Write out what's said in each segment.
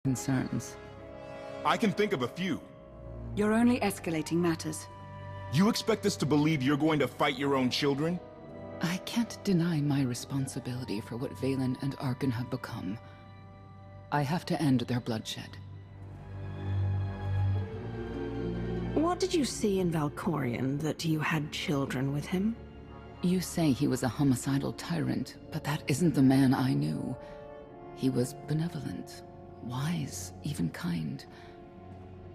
concerns. I can think of a few. You're only escalating matters. You expect us to believe you're going to fight your own children? I can't deny my responsibility for what Valen and Arkan have become. I have to end their bloodshed. What did you see in Valkorion that you had children with him? You say he was a homicidal tyrant, but that isn't the man I knew. He was benevolent, wise, even kind.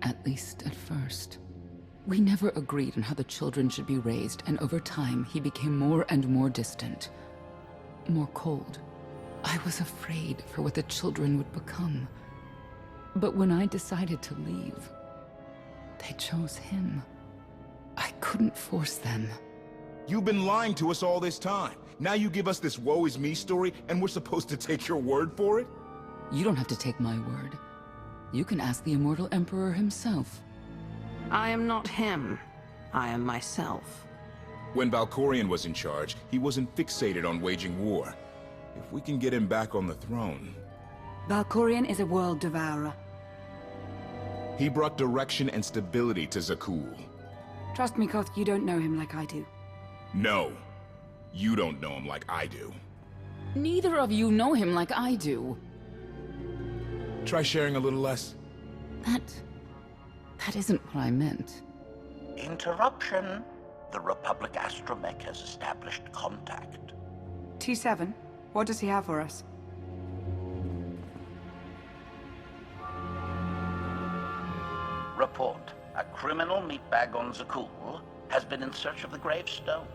At least at first. We never agreed on how the children should be raised, and over time he became more and more distant. More cold. I was afraid for what the children would become. But when I decided to leave, they chose him. I couldn't force them. You've been lying to us all this time. Now you give us this woe is me story, and we're supposed to take your word for it? You don't have to take my word. You can ask the Immortal Emperor himself. I am not him. I am myself. When Valkorion was in charge, he wasn't fixated on waging war. If we can get him back on the throne... Valkorion is a world devourer. He brought direction and stability to Zakuul. Trust me, Koth, you don't know him like I do. No. You don't know him like I do. Neither of you know him like I do. Try sharing a little less. That isn't what I meant. Interruption. The Republic astromech has established contact. T7, what does he have for us? Report. A criminal meatbag on Zakuul has been in search of the gravestone.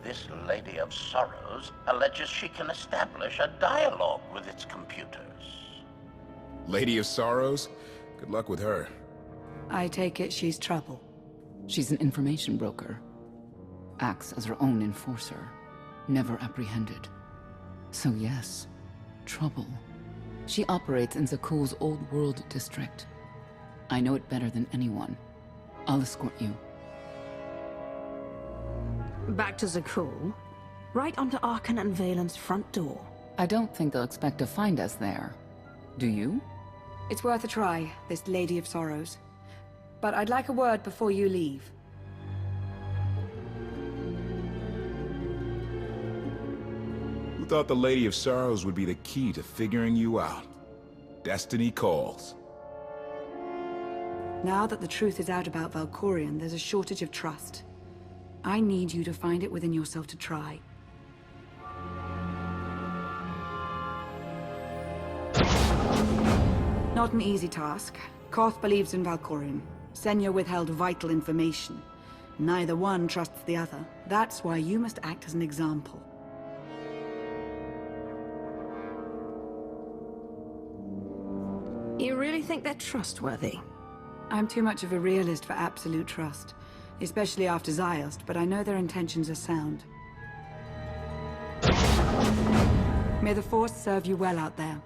This Lady of Sorrorws alleges she can establish a dialogue with its computers. Lady of Sorrow's? Good luck with her. I take it she's trouble. She's an information broker. Acts as her own enforcer. Never apprehended. So yes, trouble. She operates in Zakuul's Old World district. I know it better than anyone. I'll escort you. Back to Zakuul. Right onto Arkan and Valen's front door. I don't think they'll expect to find us there. Do you? It's worth a try, this Lady of Sorrows. But I'd like a word before you leave. Who thought the Lady of Sorrows would be the key to figuring you out? Destiny calls. Now that the truth is out about Valkorion, there's a shortage of trust. I need you to find it within yourself to try. Not an easy task. Koth believes in Valkorion. Senya withheld vital information. Neither one trusts the other. That's why you must act as an example. You really think they're trustworthy? I'm too much of a realist for absolute trust. Especially after Ziost, but I know their intentions are sound. May the Force serve you well out there.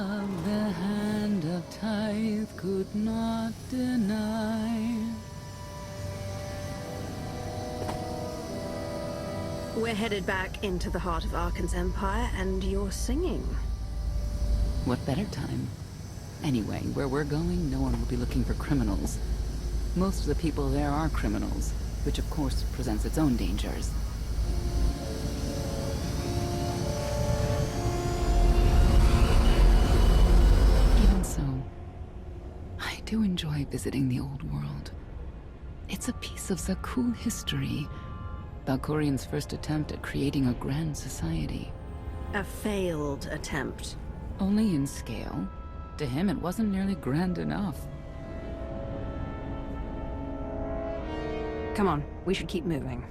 Of the hand of tithe could not deny. We're headed back into the heart of Arkan's empire, and you're singing. What better time? Anyway, where we're going, no one will be looking for criminals. Most of the people there are criminals, which of course presents its own dangers. Even so, I do enjoy visiting the old world. It's a piece of Zakuul history. Valkorion's first attempt at creating a grand society. A failed attempt. Only in scale. To him, it wasn't nearly grand enough. Come on, we should keep moving.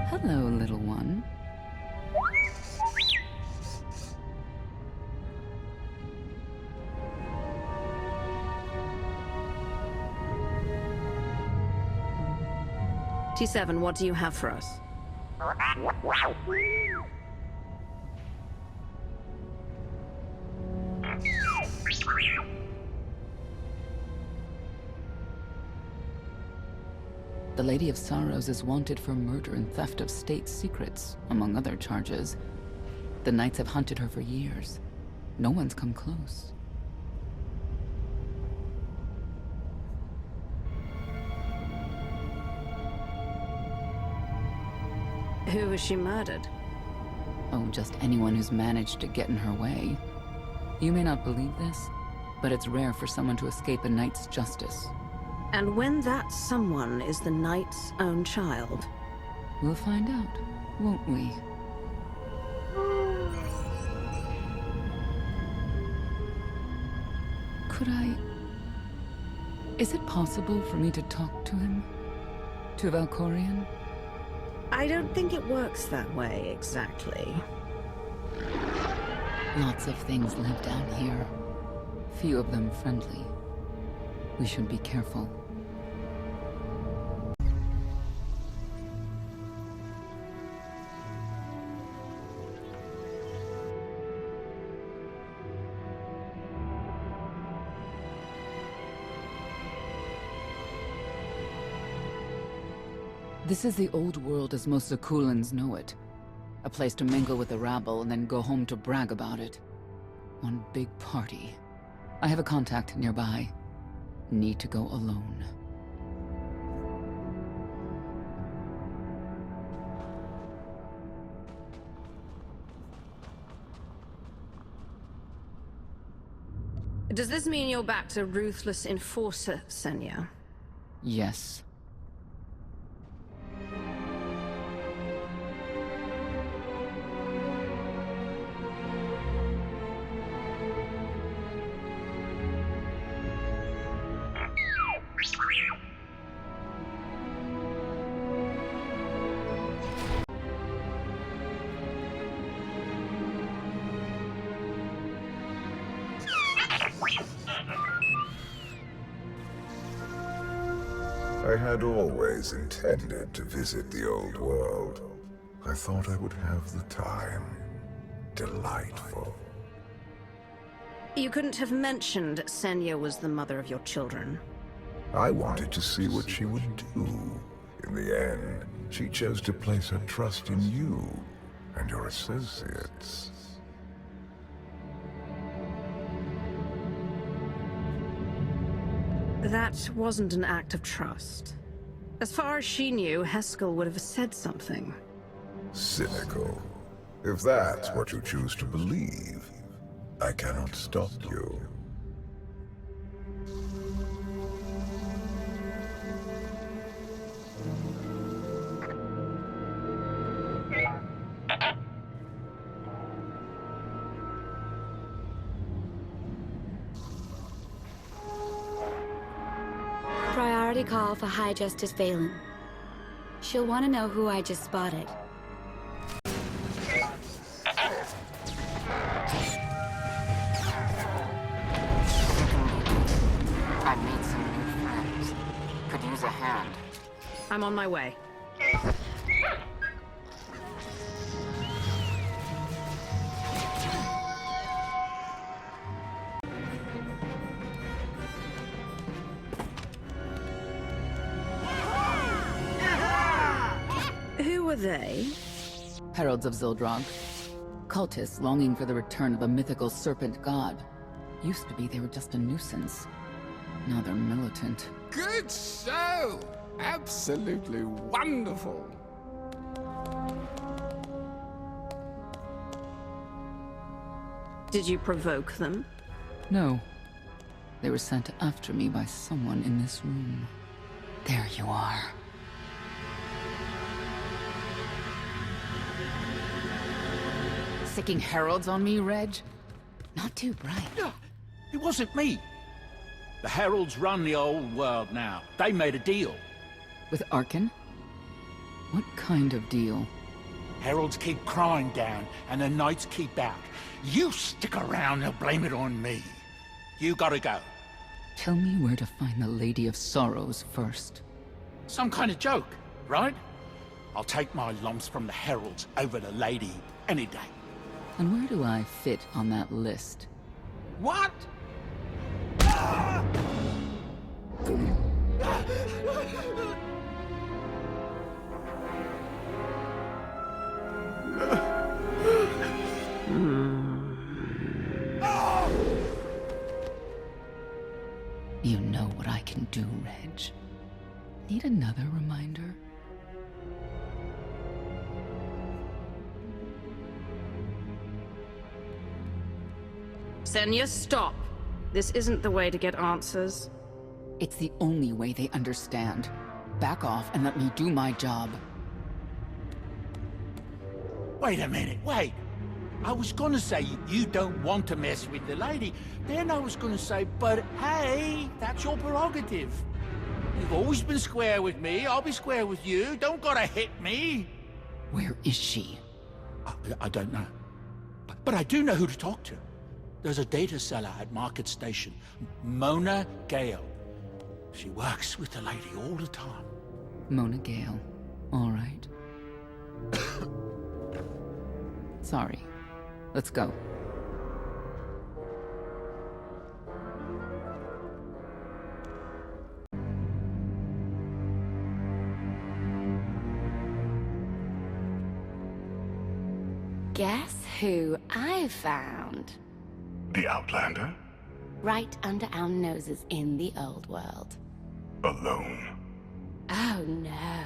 Hello, little one. T7, what do you have for us? The Lady of Sorrowws is wanted for murder and theft of state secrets, among other charges. The Knights have hunted her for years. No one's come close. Who was she murdered? Oh, just anyone who's managed to get in her way. You may not believe this, but it's rare for someone to escape a knight's justice. And when that someone is the knight's own child? We'll find out, won't we? Could I... Is it possible for me to talk to him? To Valkorion? I don't think it works that way, exactly. Lots of things live down here. Few of them friendly. We should be careful. This is the old world as most Zakuulans know it. A place to mingle with the rabble and then go home to brag about it. One big party. I have a contact nearby. Need to go alone. Does this mean you're back to ruthless enforcer, Senya? Yes. I had always intended to visit the old world. I thought I would have the time. Delightful. You couldn't have mentioned Senya was the mother of your children. I wanted to see what she would do. In the end, she chose to place her trust in you and your associates. That wasn't an act of trust. As far as she knew, Heskel would have said something. Cynical. If that's what you choose to believe, I cannot stop you. Priority call for High Justice Valen. She'll want to know who I just spotted. I made some new friends. Could use a hand. I'm on my way. Who are they? Heralds of Zildrog. Cultists longing for the return of a mythical serpent god. Used to be they were just a nuisance. Now they're militant. Good show! Absolutely wonderful! Did you provoke them? No. They were sent after me by someone in this room. There you are. Sicking heralds on me, Reg? Not too bright. It wasn't me. The heralds run the old world now. They made a deal. With Arkan? What kind of deal? Heralds keep crime down, and the knights keep out. You stick around and blame it on me. You gotta go. Tell me where to find the Lady of Sorrows first. Some kind of joke. right? I'll take my lumps from the heralds over the lady any day. And where do I fit on that list? What? You know what I can do, Reg. Need another reminder? Senya, stop. This isn't the way to get answers. It's the only way they understand. Back off and let me do my job. Wait a minute, wait. I was gonna say you don't want to mess with the lady. Then I was gonna say, but hey, that's your prerogative. You've always been square with me, I'll be square with you. Don't gotta hit me. Where is she? I don't know. But I do know who to talk to. There's a data seller at Market Station, Mona Gale. She works with the lady all the time. Mona Gale. All right. Sorry. Let's go. Guess who I found? The Outlander? Right under our noses in the old world. Alone? Oh no.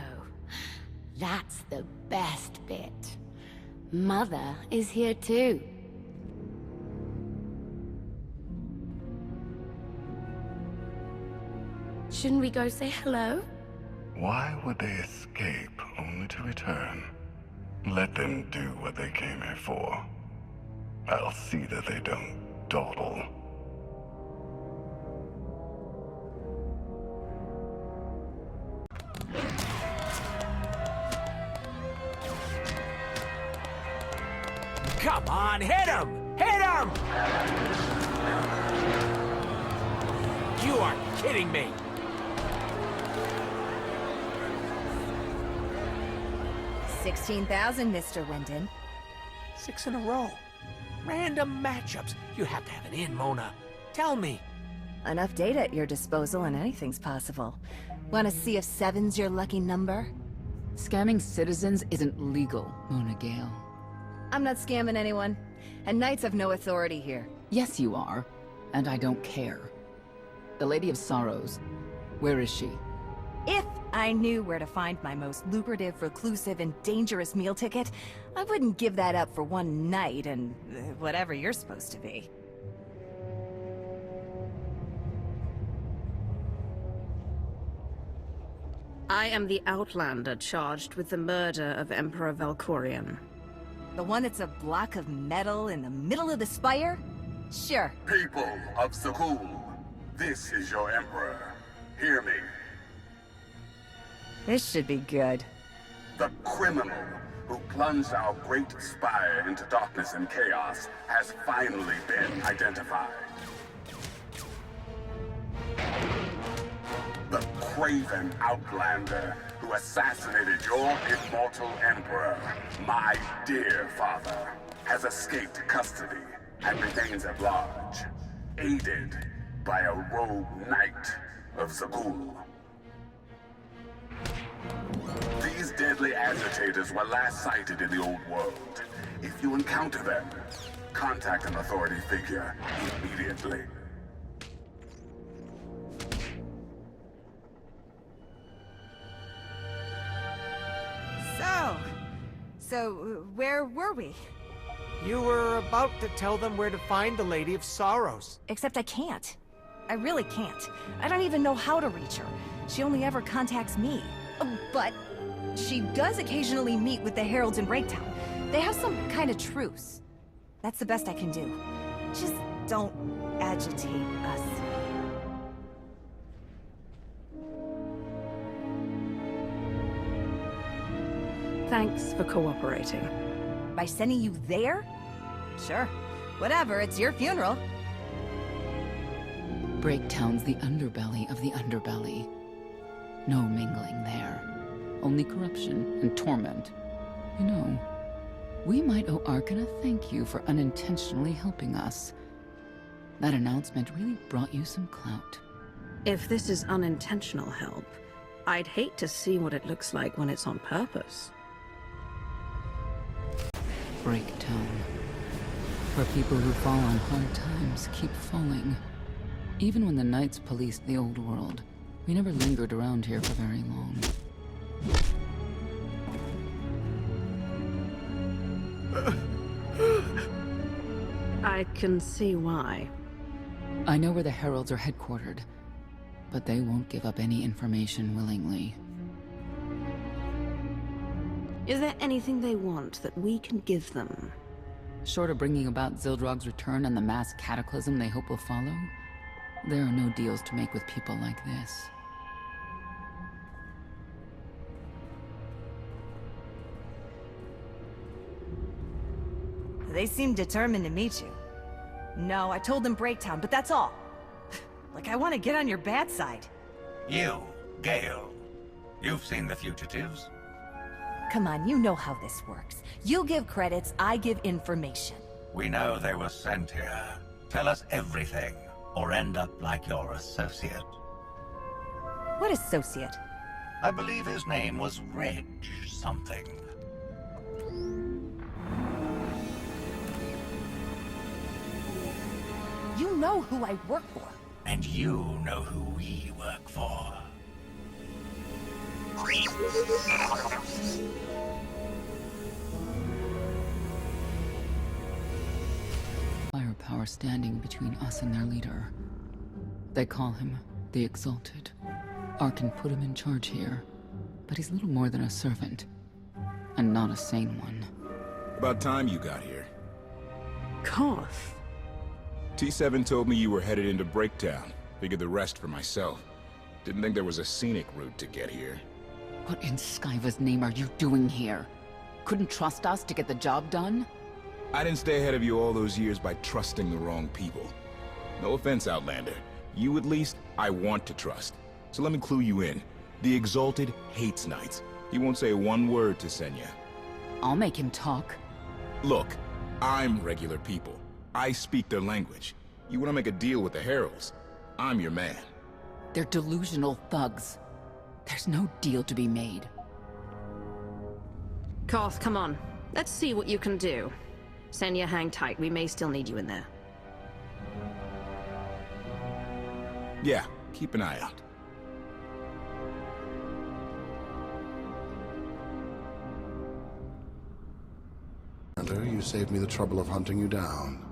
That's the best bit. Mother is here too. Shouldn't we go say hello? Why would they escape only to return? Let them do what they came here for. I'll see that they don't dawdle. Come on, hit him! Hit him! You are kidding me! $16,000, Mr. Wyndon. 6 in a row. Random matchups. You have to have an in, Mona. Tell me. Enough data at your disposal and anything's possible. Want to see if 7's your lucky number? Scamming citizens isn't legal, Mona Gale. I'm not scamming anyone. And Knights have no authority here. Yes, you are. And I don't care. The Lady of Sorrow's. Where is she? If I knew where to find my most lucrative, reclusive, and dangerous meal ticket, I wouldn't give that up for one night and whatever you're supposed to be. I am the Outlander charged with the murder of Emperor Valkorion. The one that's a block of metal in the middle of the spire? Sure. People of Zakuul, this is your Emperor. Hear me. This should be good. The criminal who plunged our great spire into darkness and chaos has finally been identified. The craven Outlander who assassinated your immortal Emperor, my dear father, has escaped custody and remains at large, aided by a rogue knight of Zakuul. These deadly agitators were last sighted in the old world. If you encounter them, contact an authority figure immediately. So, where were we? You were about to tell them where to find the Lady of Sorrows. Except I can't. I really can't. I don't even know how to reach her. She only ever contacts me. But she does occasionally meet with the heralds in Breaktown. They have some kind of truce. That's the best I can do. Just don't agitate us. Thanks for cooperating. By sending you there? Sure. Whatever, it's your funeral. Breaktown's the underbelly of the underbelly. No mingling there. only corruption and torment. You know, we might owe Arkan a thank you for unintentionally helping us. That announcement really brought you some clout. If this is unintentional help, I'd hate to see what it looks like when it's on purpose. Breaktown. Where people who fall on hard times keep falling. Even when the Knights policed the old world, we never lingered around here for very long. I can see why. I know where the heralds are headquartered, but they won't give up any information willingly. Is there anything they want that we can give them? Short of bringing about Zildrog's return and the mass cataclysm they hope will follow, there are no deals to make with people like this. They seem determined to meet you. No, I told them Breaktown, but that's all. Like I want to get on your bad side. You, Gale. You've seen the fugitives. Come on, you know how this works. You give credits, I give information. We know they were sent here. Tell us everything, or end up like your associate. What associate? I believe his name was Reg something. You know who I work for. And you know who we work for. Firepower standing between us and their leader. They call him the Exalted. Arkan put him in charge here, but he's little more than a servant, and not a sane one. About time you got here. Koth. T7 told me you were headed into Breaktown. Figured the rest for myself. Didn't think there was a scenic route to get here. What in Skyva's name are you doing here? Couldn't trust us to get the job done? I didn't stay ahead of you all those years by trusting the wrong people. No offense, Outlander. You at least, I want to trust. So let me clue you in. The Exalted hates Knights. He won't say one word to Senya. I'll make him talk. Look, I'm regular people. I speak their language. You want to make a deal with the heralds? I'm your man. They're delusional thugs. There's no deal to be made. Koth, come on. Let's see what you can do. Senya, hang tight. We may still need you in there. Yeah, keep an eye out. You saved me the trouble of hunting you down.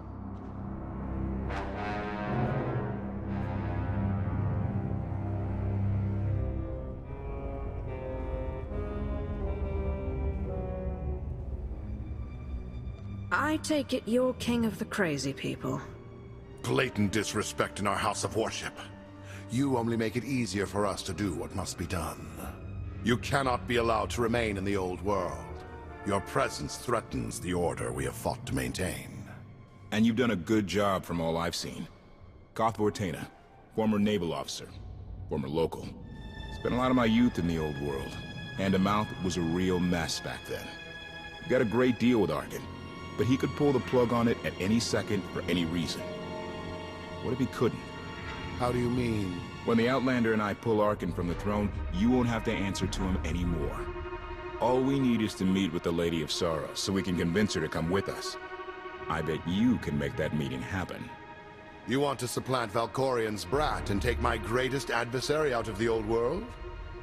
I take it you're king of the crazy people. Blatant disrespect in our house of worship. You only make it easier for us to do what must be done. You cannot be allowed to remain in the old world. Your presence threatens the order we have fought to maintain. And you've done a good job from all I've seen. Kotfe, former naval officer, former local. Spent a lot of my youth in the old world. Hand-to-mouth was a real mess back then. You got a great deal with Arkan, but he could pull the plug on it at any second for any reason. What if he couldn't? How do you mean? When the Outlander and I pull Arkan from the throne, you won't have to answer to him anymore. All we need is to meet with the Lady of Sorrowws so we can convince her to come with us. I bet you can make that meeting happen. You want to supplant Valkorian's brat and take my greatest adversary out of the old world?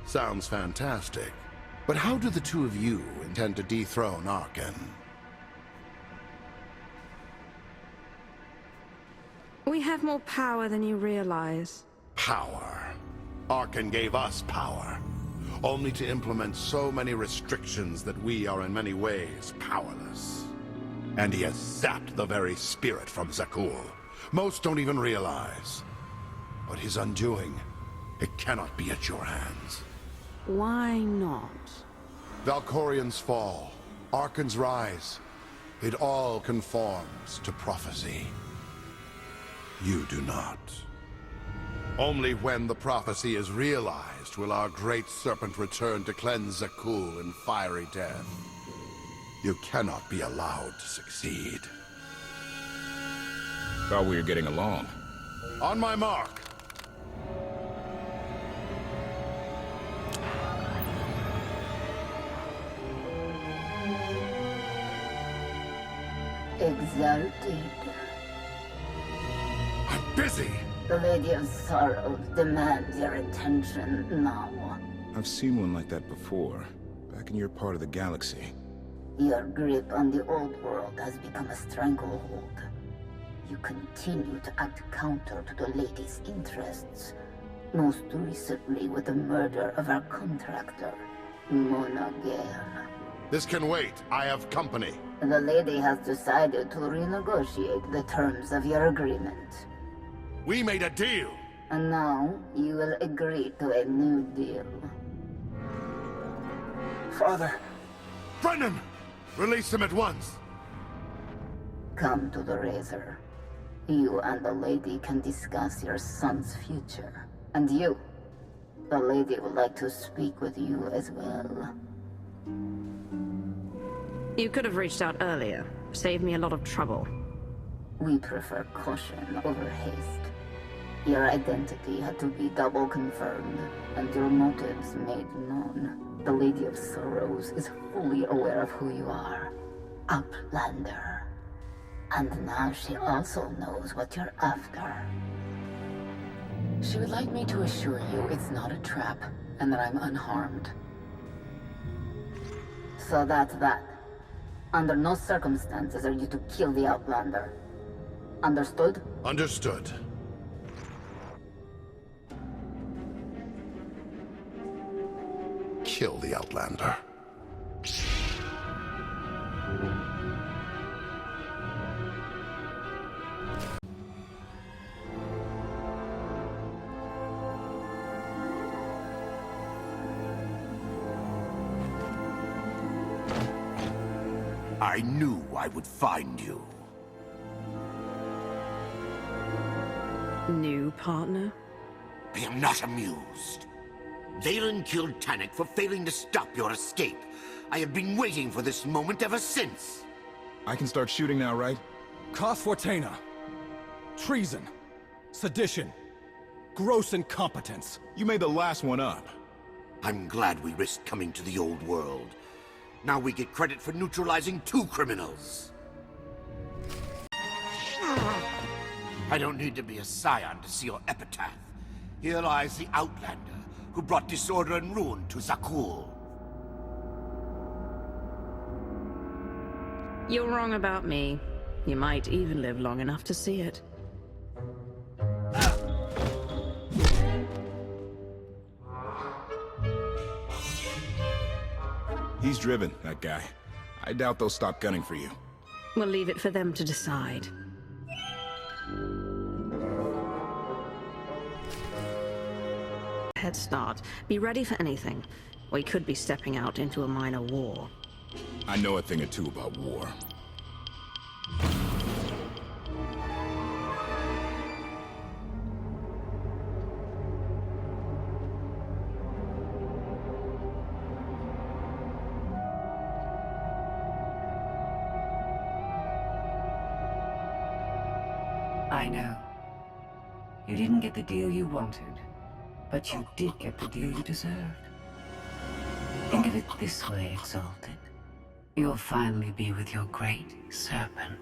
Sounds fantastic. But how do the two of you intend to dethrone Arkan? We have more power than you realize. Power. Arkan gave us power. Only to implement so many restrictions that we are in many ways powerless. And he has sapped the very spirit from Zakuul. Most don't even realize. But his undoing, it cannot be at your hands. Why not? Valkorian's fall, Arkan's rise, it all conforms to prophecy. You do not. Only when the prophecy is realized will our great serpent return to cleanse Zakuul in fiery death. You cannot be allowed to succeed. Thought we were getting along. On my mark. Exalted. I'm busy. The Lady of Sorrows demands your attention now. I've seen one like that before, back in your part of the galaxy. Your grip on the old world has become a stranglehold. You continue to act counter to the Lady's interests, most recently with the murder of our contractor, Mona Gale. This can wait. I have company. The Lady has decided to renegotiate the terms of your agreement. We made a deal! And now, you will agree to a new deal. Father! Brennan! Release him at once! Come to the Razor. You and the Lady can discuss your son's future. And you, the Lady would like to speak with you as well. You could have reached out earlier. Saved me a lot of trouble. We prefer caution over haste. Your identity had to be double confirmed, and your motives made known. The Lady of Sorrows is fully aware of who you are. Outlander. And now she also knows what you're after. She would like me to assure you it's not a trap, and that I'm unharmed. So that's that. Under no circumstances are you to kill the Outlander. Understood? Understood. Kill the Outlander. I knew I would find you. New partner? I am not amused. Valen killed Tannic for failing to stop your escape. I have been waiting for this moment ever since. I can start shooting now, right? Confrontation. Treason. Sedition. Gross incompetence. You made the last one up. I'm glad we risked coming to the old world. Now we get credit for neutralizing 2 criminals. I don't need to be a scion to see your epitaph. Here lies the Outlander, who brought disorder and ruin to Zakuul. You're wrong about me. You might even live long enough to see it. He's driven, that guy. I doubt they'll stop gunning for you. We'll leave it for them to decide. Head start. Be ready for anything. We could be stepping out into a minor war. I know a thing or two about war. I know. You didn't get the deal you wanted, but you did get the deal you deserved. Think of it this way, Exalted. You'll finally be with your great serpent.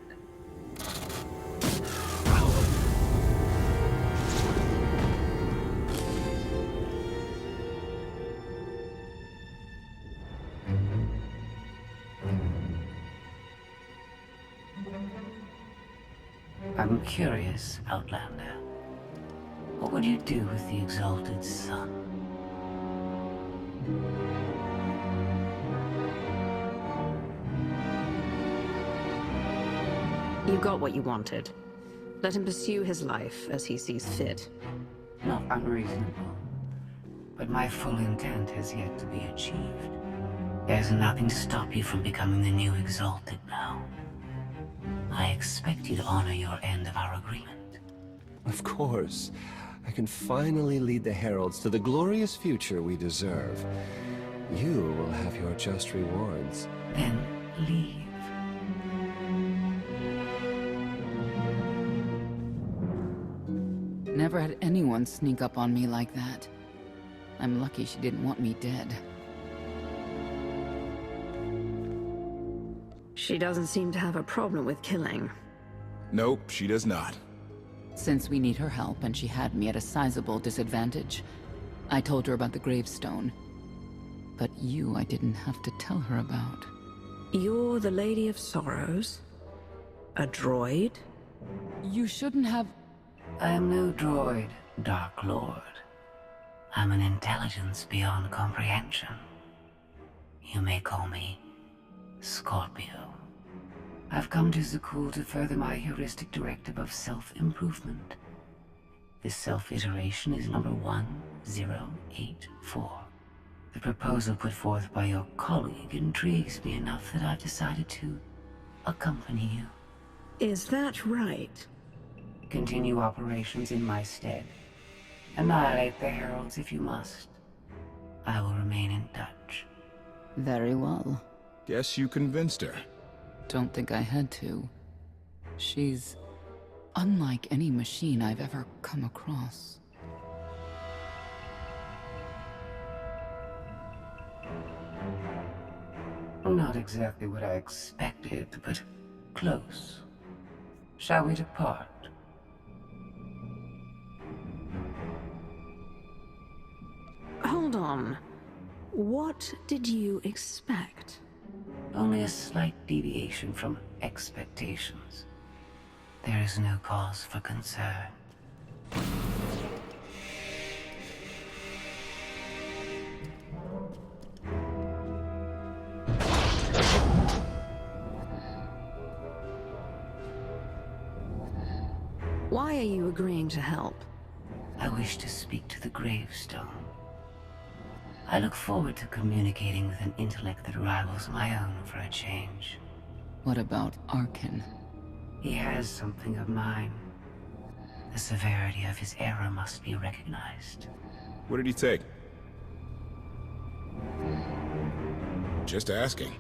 I'm curious, Outlander. What would you do with the Exalted Sun? You got what you wanted. Let him pursue his life as he sees fit. Not unreasonable. But my full intent has yet to be achieved. There's nothing to stop you from becoming the new Exalted now. I expect you to honor your end of our agreement. Of course. I can finally lead the heralds to the glorious future we deserve. You will have your just rewards. Then leave. Never had anyone sneak up on me like that. I'm lucky she didn't want me dead. She doesn't seem to have a problem with killing. Nope, she does not. Since we need her help and she had me at a sizable disadvantage, I told her about the gravestone. But you I didn't have to tell her about. You're the Lady of Sorrows? A droid? You shouldn't have... I am no droid, Dark Lord. I'm an intelligence beyond comprehension. You may call me Scorpio. I've come to Zakuul to further my heuristic directive of self-improvement. This self-iteration is number 1084. The proposal put forth by your colleague intrigues me enough that I've decided to accompany you. Is that right? Continue operations in my stead. Annihilate the heralds if you must. I will remain in touch. Very well. Guess you convinced her. Don't think I had to. She's unlike any machine I've ever come across. Not exactly what I expected, but close. Shall we depart? Hold on. What did you expect? Only a slight deviation from expectations. There is no cause for concern. Why are you agreeing to help? I wish to speak to the gravestone. I look forward to communicating with an intellect that rivals my own for a change. What about Arkin? He has something of mine. The severity of his error must be recognized. What did he take? Just asking.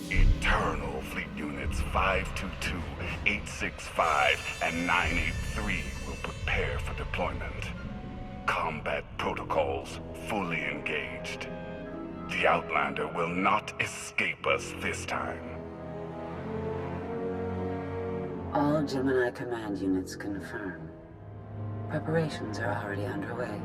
Eternal Fleet Units 522, 865, and 983 will prepare for deployment. Combat protocols fully engaged. The Outlander will not escape us this time. All Gemini command units confirm. Preparations are already underway.